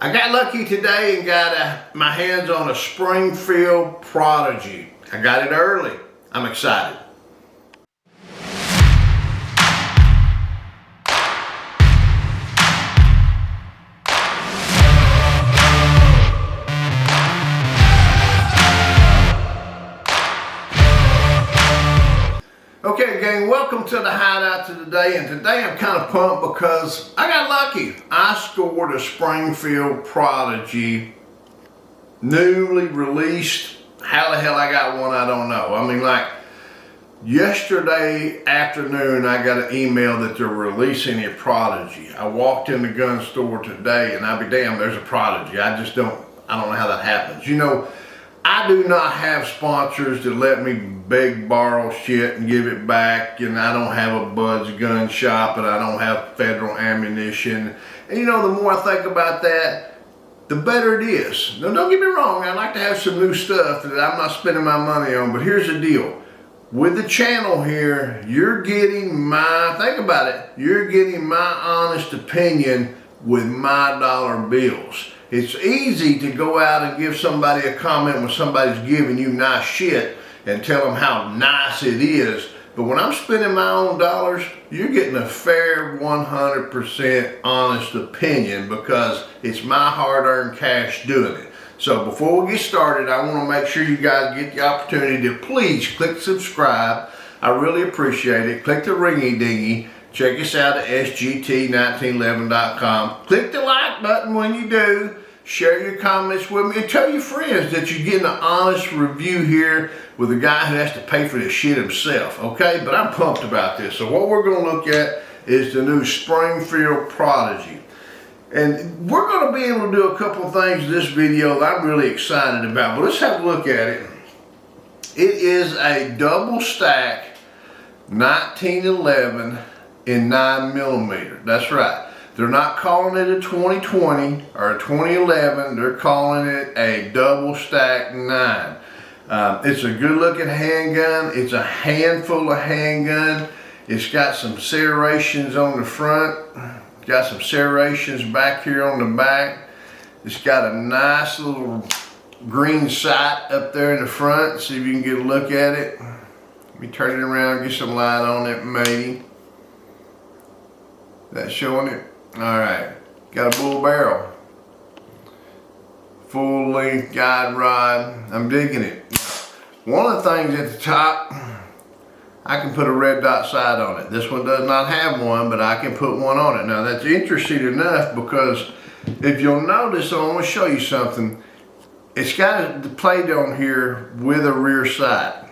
I got lucky today and got my hands on a Springfield Prodigy. I got it early. I'm excited. Okay gang, welcome to the hideout today, and today I'm kind of pumped because I got lucky. I scored a Springfield Prodigy, newly released. How the hell I got one, I don't know. I mean, like yesterday afternoon I got an email that they're releasing a Prodigy. I walked in the gun store today and I'll be damned, there's a Prodigy. I don't know how that happens. You know, I do not have sponsors that let me beg, borrow shit and give it back, and I don't have a Bud's gun shop, and I don't have federal ammunition. And you know, the more I think about that, the better it is. Now don't get me wrong, I like to have some new stuff that I'm not spending my money on, but here's the deal. With the channel here, you're getting my, think about it, you're getting my honest opinion with my dollar bills. It's easy to go out and give somebody a comment when somebody's giving you nice shit and tell them how nice it is. But when I'm spending my own dollars, you're getting a fair 100% honest opinion because it's my hard-earned cash doing it. So before we get started, I want to make sure you guys get the opportunity to please click subscribe. I really appreciate it. Click the ringy dingy. Check us out at sgt1911.com. Click the like button when you do. Share your comments with me and tell your friends that you're getting an honest review here with a guy who has to pay for this shit himself, okay? But I'm pumped about this. So what we're going to look at is the new Springfield Prodigy. And we're going to be able to do a couple of things in this video that I'm really excited about. But let's have a look at it. It is a double stack 1911 in 9mm. That's right. They're not calling it a 2020 or a 2011. They're calling it a double stack 9. It's a good looking handgun. It's a handful of handgun. It's got some serrations on the front. Got some serrations back here on the back. It's got a nice little green sight up there in the front. See if you can get a look at it. Let me turn it around, get some light on it maybe. That's showing it. All right, got a bull barrel, full length guide rod. I'm digging it. One of the things at the top, I can put a red dot sight on it. This one does not have one, but I can put one on it. Now that's interesting enough because if you'll notice, I want to show you something. It's got the plate on here with a rear sight.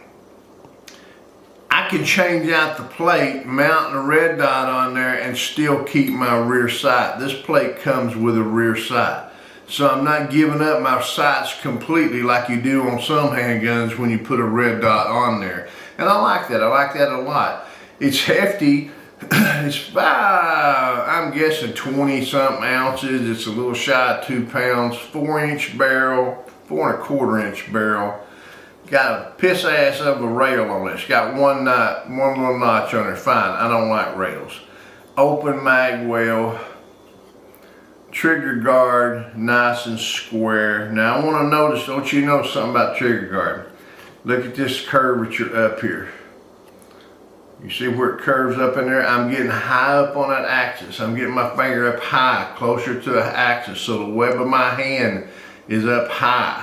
I can change out the plate, mount a red dot on there, and still keep my rear sight. This plate comes with a rear sight. So I'm not giving up my sights completely like you do on some handguns when you put a red dot on there. And I like that. I like that a lot. It's hefty. It's about, I'm guessing 20-something ounces. It's a little shy of 2 pounds. 4-inch barrel, 4 1/4 inch barrel. Got a piss ass of a rail on it. It's got one little notch on it. Fine, I don't like rails. Open mag well. Trigger guard, nice and square. Now I want to notice, don't you know something about trigger guard? Look at this curvature up here. You see where it curves up in there? I'm getting high up on that axis. I'm getting my finger up high, closer to the axis, so the web of my hand is up high.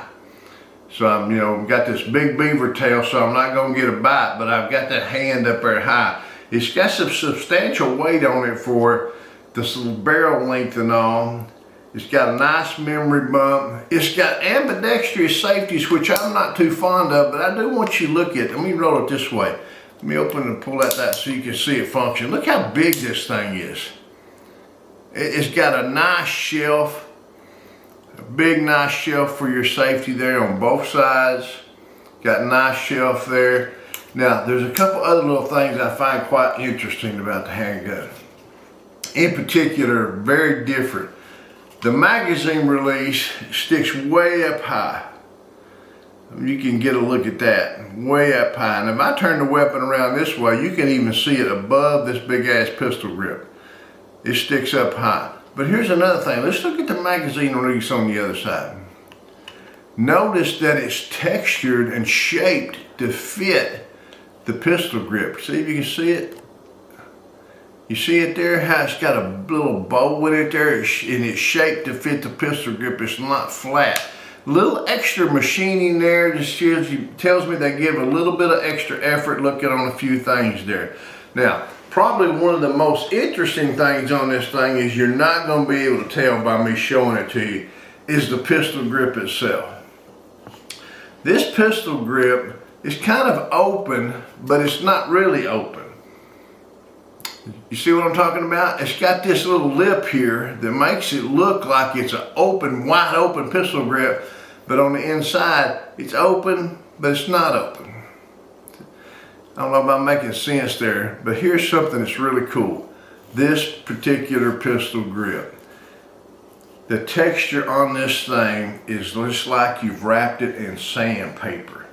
So I'm, you know, got this big beaver tail, so I'm not gonna get a bite, but I've got that hand up there high. It's got some substantial weight on it for this little barrel length and all. It's got a nice memory bump. It's got ambidextrous safeties, which I'm not too fond of, but I do want you to look at it. Let me roll it this way. Let me open and pull out that so you can see it function. Look how big this thing is. It's got a nice shelf. A big nice shelf for your safety there on both sides. Got a nice shelf there. Now there's a couple other little things I find quite interesting about the handgun. In particular, very different. The magazine release sticks way up high. You can get a look at that, way up high. And if I turn the weapon around this way, you can even see it above this big ass pistol grip. It sticks up high. But here's another thing. Let's look at the magazine release on the other side. Notice that it's textured and shaped to fit the pistol grip. See if you can see it? You see it there, how it's got a little bow with it there, and it's shaped to fit the pistol grip. It's not flat. Little extra machining there just tells me they give a little bit of extra effort looking on a few things there. Now, probably one of the most interesting things on this thing is you're not going to be able to tell by me showing it to you, is the pistol grip itself. This pistol grip is kind of open, but it's not really open. You see what I'm talking about? It's got this little lip here that makes it look like it's an open, wide open pistol grip, but on the inside, it's open, but it's not open. I don't know if I'm making sense there, but here's something that's really cool. This particular pistol grip. The texture on this thing is just like you've wrapped it in sandpaper.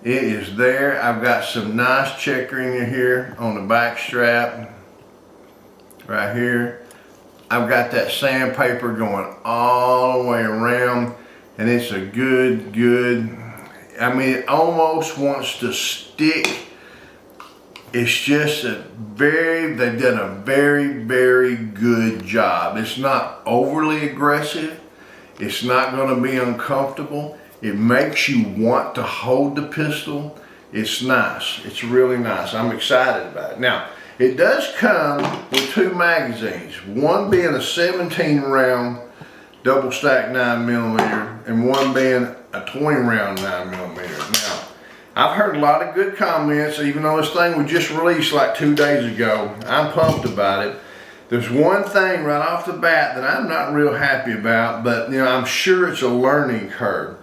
It is there. I've got some nice checkering here on the back strap. Right here. I've got that sandpaper going all the way around, and it's a good, I mean, it almost wants to stick. It's just they've done a very good job. It's not overly aggressive. It's not going to be uncomfortable. It makes you want to hold the pistol. It's nice. It's really nice. I'm excited about it. Now, it does come with two magazines, one being a 17 round double stack 9mm and one being a 20 round 9mm. Now, I've heard a lot of good comments, even though this thing was just released like 2 days ago. I'm pumped about it. There's one thing right off the bat that I'm not real happy about, but you know, I'm sure it's a learning curve.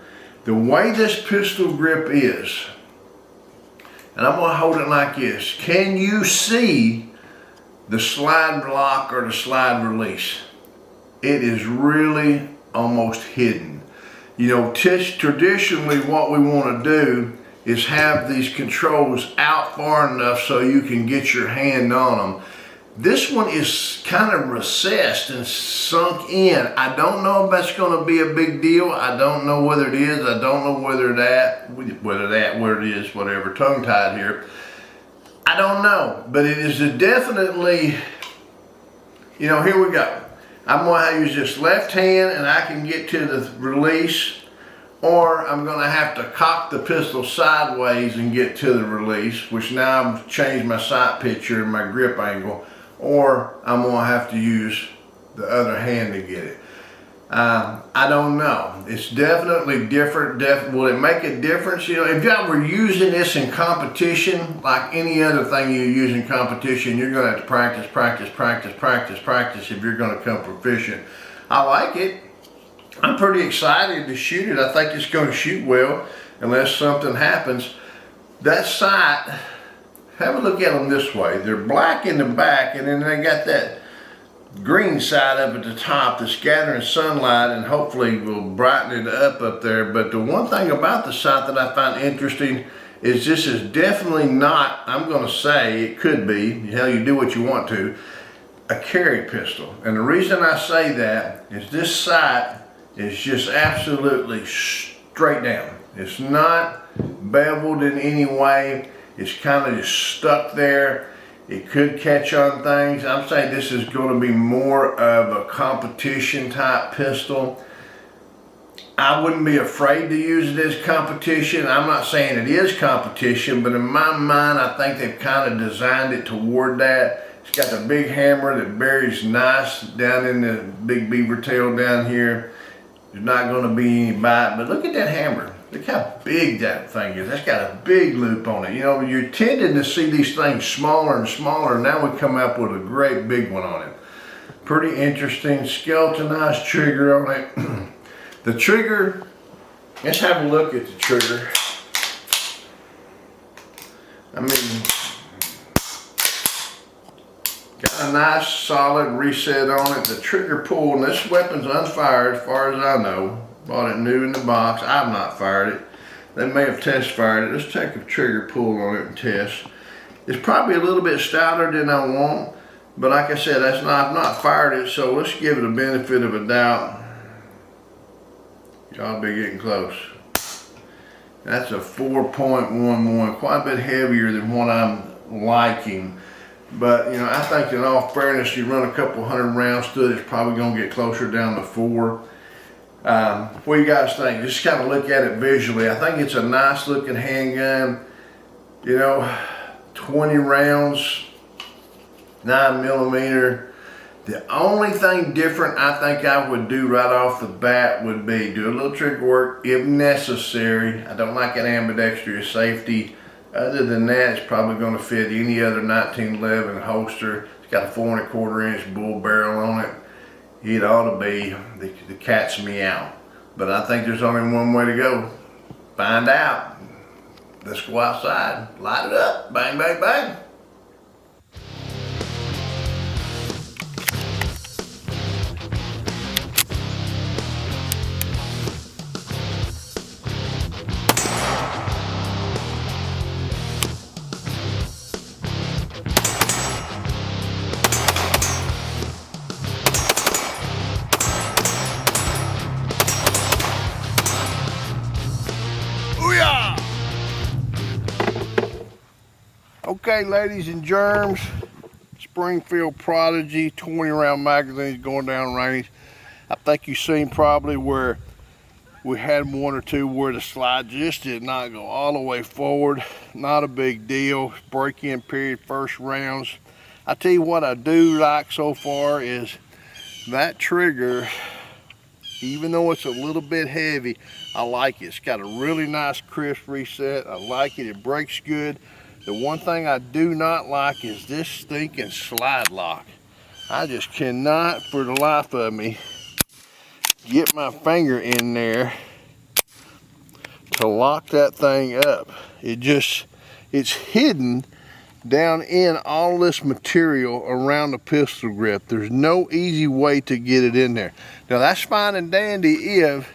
The way this pistol grip is, and I'm going to hold it like this. Can you see the slide lock or the slide release? It is really almost hidden. You know, traditionally what we want to do is have these controls out far enough so you can get your hand on them. This one is kind of recessed and sunk in. I don't know if that's going to be a big deal. I don't know whether it is. I don't know where it is, whatever, tongue-tied here. I don't know, but it is definitely, you know, here we go. I'm going to use this left hand and I can get to the release, or I'm going to have to cock the pistol sideways and get to the release, which now I've changed my sight picture and my grip angle, or I'm going to have to use the other hand to get it. I don't know. It's definitely different. Will it make a difference? You know, if y'all were using this in competition, like any other thing you use in competition, you're going to have to practice if you're going to become proficient. I like it. I'm pretty excited to shoot it. I think it's going to shoot well, unless something happens. That sight, have a look at them this way. They're black in the back, and then they got that green side up at the top that's gathering sunlight and hopefully will brighten it up there. But the one thing about the sight that I find interesting is this is definitely not, I'm going to say, it could be, hell, you do what you want to, a carry pistol. And the reason I say that is this sight is just absolutely straight down. It's not beveled in any way. It's kind of just stuck there. It could catch on things. I'm saying this is going to be more of a competition type pistol. I wouldn't be afraid to use it as competition. I'm not saying it is competition, but in my mind, I think they've kind of designed it toward that. It's got the big hammer that buries nice down in the big beaver tail down here. There's not going to be any bite, but look at that hammer. Look how big that thing is. That's got a big loop on it. You know, you're tending to see these things smaller and smaller, and now we come up with a great big one on it. Pretty interesting. Skeletonized trigger on it. The trigger, let's have a look at the trigger. I mean, got a nice solid reset on it. The trigger pull, and this weapon's unfired as far as I know. Bought it new in the box. I've not fired it. They may have test fired it. Let's take a trigger pull on it and test. It's probably a little bit stouter than I want, But like I said, I've not fired it, so let's give it a benefit of a doubt. Y'all be getting close. That's a 4.11, quite a bit heavier than what I'm liking. But, you know, I think in all fairness, you run a couple hundred rounds through it, it's probably going to get closer down to 4. What do you guys think? Just kind of look at it visually. I think it's a nice looking handgun. You know, 20 rounds, 9mm. The only thing different I think I would do right off the bat would be do a little trigger work if necessary. I don't like an ambidextrous safety. Other than that, it's probably going to fit any other 1911 holster. It's got a 4 1/4 inch bull barrel on it. It ought to be the cat's meow. But I think there's only one way to go. Find out. Let's go outside, light it up, bang, bang, bang. Okay, ladies and germs, Springfield Prodigy 20 round magazines going down range. I think you've seen probably where we had one or two where the slide just did not go all the way forward. Not a big deal. Break-in period, first rounds. I tell you what I do like so far is that trigger, even though it's a little bit heavy, I like it. It's got a really nice crisp reset. I like it. It breaks good. The one thing I do not like is this stinking slide lock. I just cannot for the life of me get my finger in there to lock that thing up. It's hidden down in all this material around the pistol grip. There's no easy way to get it in there. Now that's fine and dandy if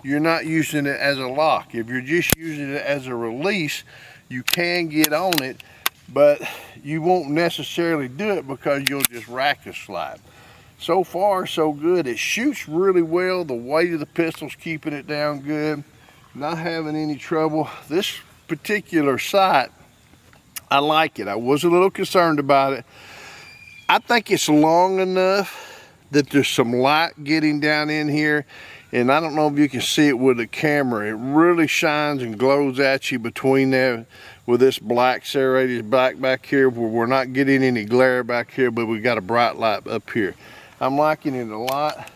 you're not using it as a lock. If you're just using it as a release, you can get on it, but you won't necessarily do it because you'll just rack the slide. So far, so good. It shoots really well. The weight of the pistol's keeping it down good. Not having any trouble. This particular sight, I like it. I was a little concerned about it. I think it's long enough that there's some light getting down in here. And I don't know if you can see it with the camera. It really shines and glows at you between there with this black serrated black back here where we're not getting any glare back here, but we got a bright light up here. I'm liking it a lot.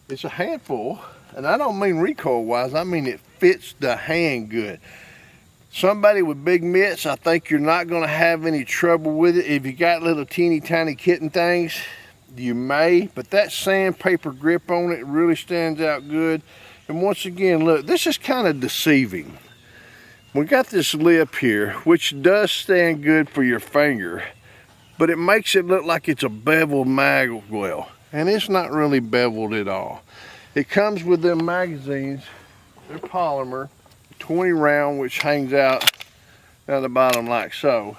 It's a handful, and I don't mean recoil wise, I mean it fits the hand good. Somebody with big mitts, I think you're not gonna have any trouble with it. If you got little teeny tiny kitten things, you may, but that sandpaper grip on it really stands out good. And once again, look, this is kind of deceiving. We got this lip here, which does stand good for your finger, but it makes it look like it's a beveled mag well, and it's not really beveled at all. It comes with them magazines. They're polymer, 20 round, which hangs out down the bottom like so.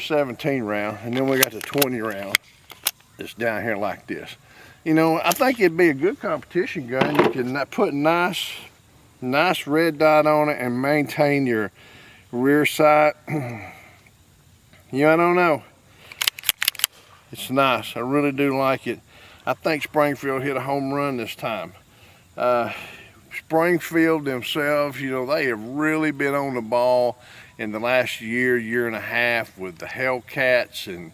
17 round, and then we got the 20 round that's down here like this. You know, I think it'd be a good competition gun. You can put nice red dot on it and maintain your rear sight. Yeah, I don't know. It's nice. I really do like it. I think Springfield hit a home run this time. Springfield themselves, you know, they have really been on the ball in the last year and a half with the Hellcats and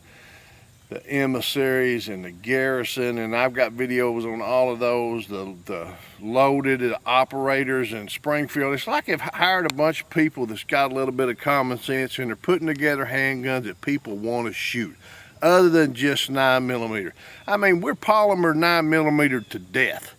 the emissaries and the Garrison, and I've got videos on all of those, the loaded operators in Springfield. It's like they've hired a bunch of people that's got a little bit of common sense, and they're putting together handguns that people want to shoot, other than just 9mm. I mean, we're polymer 9mm to death.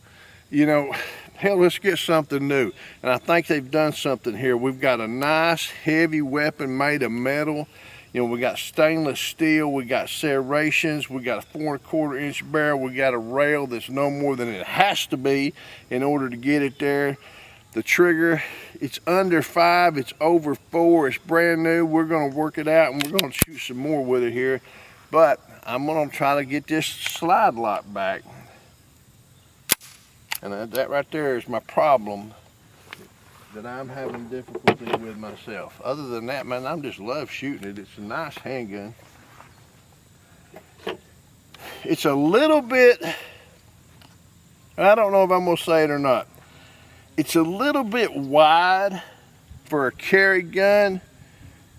You know, hell, let's get something new. And I think they've done something here. We've got a nice heavy weapon made of metal. You know, we got stainless steel, we got serrations, we got a 4 1/4 inch barrel, we got a rail that's no more than it has to be in order to get it there. The trigger, it's under 5, it's over 4, it's brand new. We're gonna work it out and we're gonna shoot some more with it here. But I'm gonna try to get this slide lock back. And that right there is my problem that I'm having difficulty with myself. Other than that, man, I just love shooting it. It's a nice handgun. It's a little bit, I don't know if I'm gonna say it or not. It's a little bit wide for a carry gun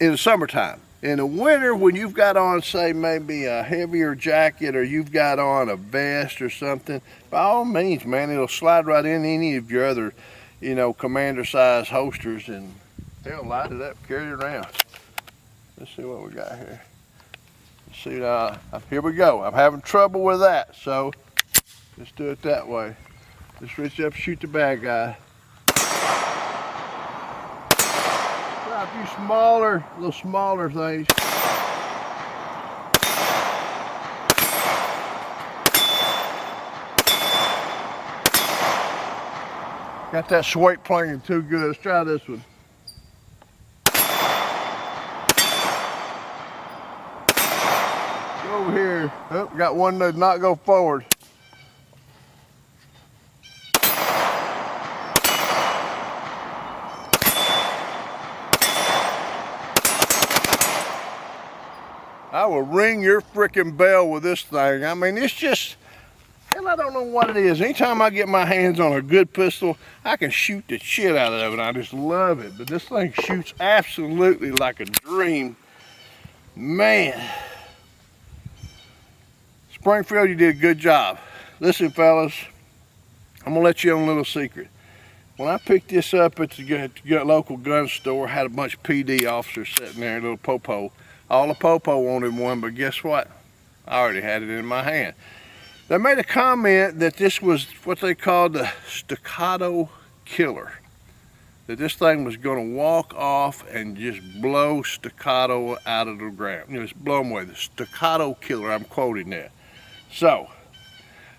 in the summertime. In the winter, when you've got on, say, maybe a heavier jacket or you've got on a vest or something, by all means, man, it'll slide right in any of your other, you know, commander size holsters, and they'll light it up, carry it around. Let's see what we got here. Let's see, here we go. I'm having trouble with that, so let's do it that way. Just reach up, shoot the bad guy. Try a few little smaller things. Got that swipe playing too good. Let's try this one. Go over here. Oh, got one that did not go forward. I will ring your freaking bell with this thing. I mean, it's just, hell, I don't know what it is. Anytime I get my hands on a good pistol, I can shoot the shit out of it. I just love it. But this thing shoots absolutely like a dream. Man. Springfield, you did a good job. Listen, fellas, I'm gonna let you on a little secret. When I picked this up at the local gun store, had a bunch of PD officers sitting there, a little popo. All the popo wanted one, but guess what? I already had it in my hand. They made a comment that this was what they called the staccato killer. That this thing was gonna walk off and just blow staccato out of the ground. You know, just blow them away. The staccato killer, I'm quoting that. So,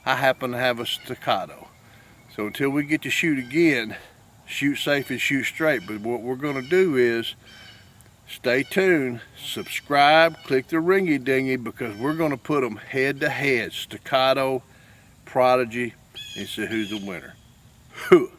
I happen to have a staccato. So until we get to shoot again, shoot safe and shoot straight. But what we're gonna do is, stay tuned, subscribe, click the ringy dingy, because we're going to put them head to head, staccato, Prodigy, and see who's the winner. HOOAH.